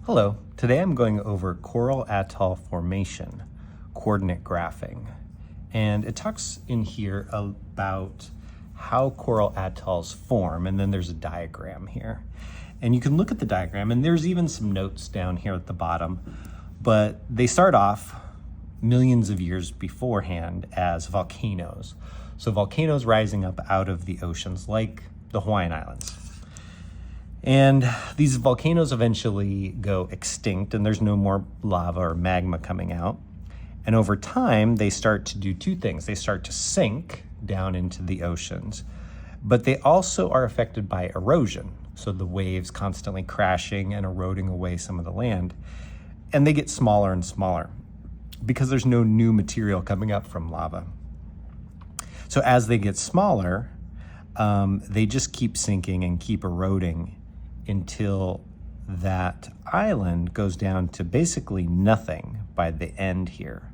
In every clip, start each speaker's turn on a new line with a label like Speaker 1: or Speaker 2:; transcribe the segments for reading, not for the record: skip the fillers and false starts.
Speaker 1: Hello, today I'm going over coral atoll formation, coordinate graphing. And it talks in here about how coral atolls form, and then there's a diagram here. And you can look at the diagram, and there's even some notes down here at the bottom, but they start off millions of years beforehand as volcanoes. So volcanoes rising up out of the oceans like the Hawaiian Islands. And these volcanoes eventually go extinct and there's no more lava or magma coming out. And over time, they start to do two things. They start to sink down into the oceans, but they also are affected by erosion. So the waves constantly crashing and eroding away some of the land. And they get smaller and smaller because there's no new material coming up from lava. So as they get smaller, they just keep sinking and keep eroding until that island goes down to basically nothing by the end here.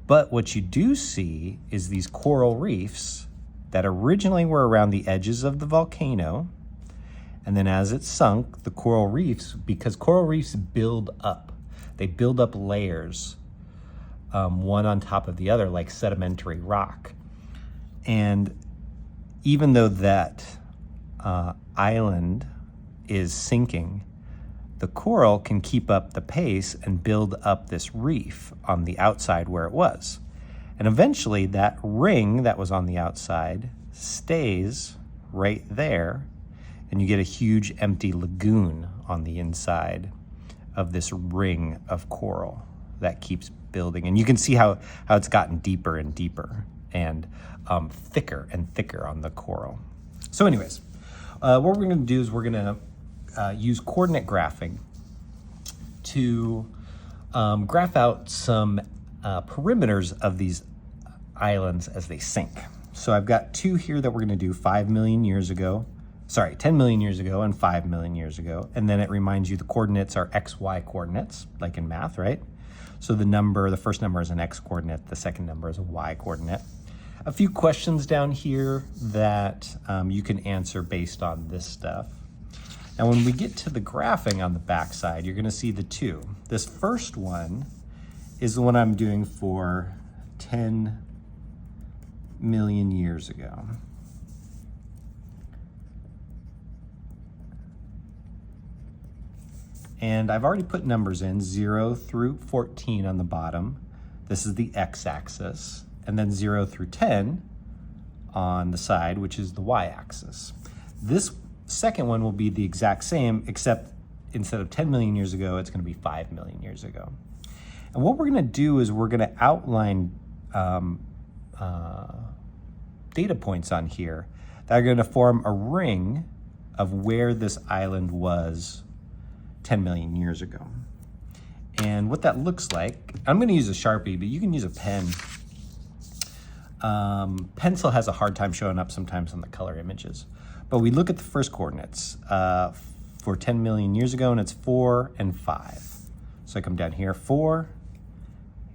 Speaker 1: But what you do see is these coral reefs that originally were around the edges of the volcano. And then as it sunk, the coral reefs, because coral reefs build up, they build up layers, one on top of the other, like sedimentary rock. And even though that island is sinking, the coral can keep up the pace and build up this reef on the outside where it was. And eventually that ring that was on the outside stays right there, and you get a huge empty lagoon on the inside of this ring of coral that keeps building. And you can see how it's gotten deeper and deeper and thicker and thicker on the coral. So anyways, what we're gonna do is we're gonna use coordinate graphing to graph out some perimeters of these islands as they sink. So I've got two here that we're gonna do 5 million years ago, 10 million years ago and 5 million years ago. And then it reminds you the coordinates are X, Y coordinates, like in math, right? So the first number is an X coordinate, the second number is a Y coordinate. A few questions down here that you can answer based on this stuff. Now, when we get to the graphing on the backside, you're gonna see the two. This first one is the one I'm doing for 10 million years ago. And I've already put numbers in, 0 through 14 on the bottom. This is the x-axis, and then 0 through 10 on the side, which is the y-axis. This second one will be the exact same, except instead of 10 million years ago, it's gonna be 5 million years ago. And what we're gonna do is we're gonna outline data points on here that are gonna form a ring of where this island was 10 million years ago. And what that looks like, I'm gonna use a Sharpie, but you can use a pen. Pencil has a hard time showing up sometimes on the color images. But we look at the first coordinates for 10 million years ago, and it's 4 and 5. So I come down here, 4,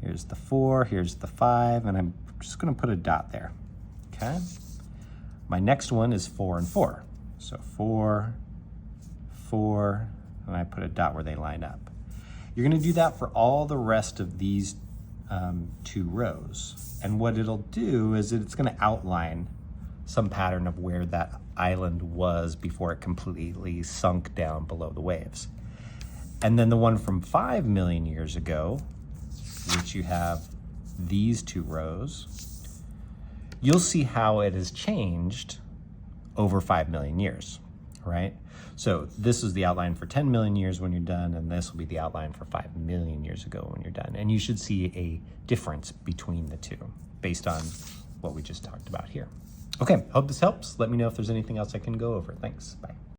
Speaker 1: here's the 4, here's the 5, and I'm just gonna put a dot there, okay? My next one is 4 and 4. So 4, 4, and I put a dot where they line up. You're gonna do that for all the rest of these two rows. And what it'll do is it's gonna outline some pattern of where that island was before it completely sunk down below the waves. And then the one from 5 million years ago, which you have these two rows, you'll see how it has changed over 5 million years, right? So this is the outline for 10 million years when you're done, and this will be the outline for 5 million years ago when you're done. And you should see a difference between the two based on what we just talked about here. Okay, hope this helps. Let me know if there's anything else I can go over. Thanks, bye.